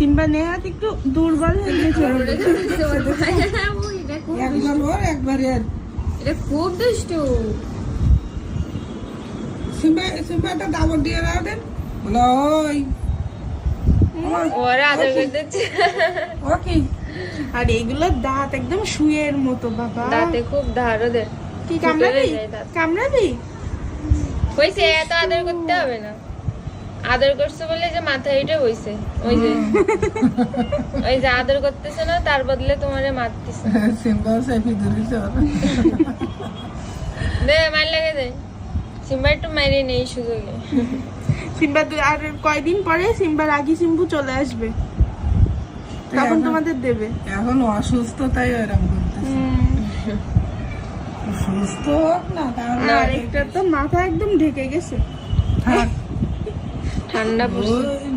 Simba নেহাত একটু দুর্বল হয়ে গেছে। একবার ওর একবার এর। এটা খুব দুষ্টু। সিম্বাটা দাবর দিয়ে দাও দেন। বলো ওই ওরা আদর করতেছে। ও কি আর এগুলো দাঁত একদম শুয়ের মতো বাবা। দাঁতে খুব ধার ওদের। কি কামড়াবি? কামড়াবি? হয়েছে, এত আদর করতে হবে না। আদর করছে বলে যে মাথায় এটা হয়েছে, ওই যে ওই যে আদর করতেছে না, তার বদলে তোমারে মারতেছে। সিম্বা সেফি ধরেছে দে মার লাগে দে, সিম্বা একটু মাইরে নেই সুযোগে। সিম্বা আর কয়দিন পরে সিম্বার আগি সিম্বু চলে আসবে, তখন তোমাদের দেবে। এখন অসুস্থ তাই এরকম করতেছে। সুস্থ হোক না তাহলে আর একটা তো মাথা একদম ঢেকে গেছে। থাক ঠান্ডা পড়ছে। ওই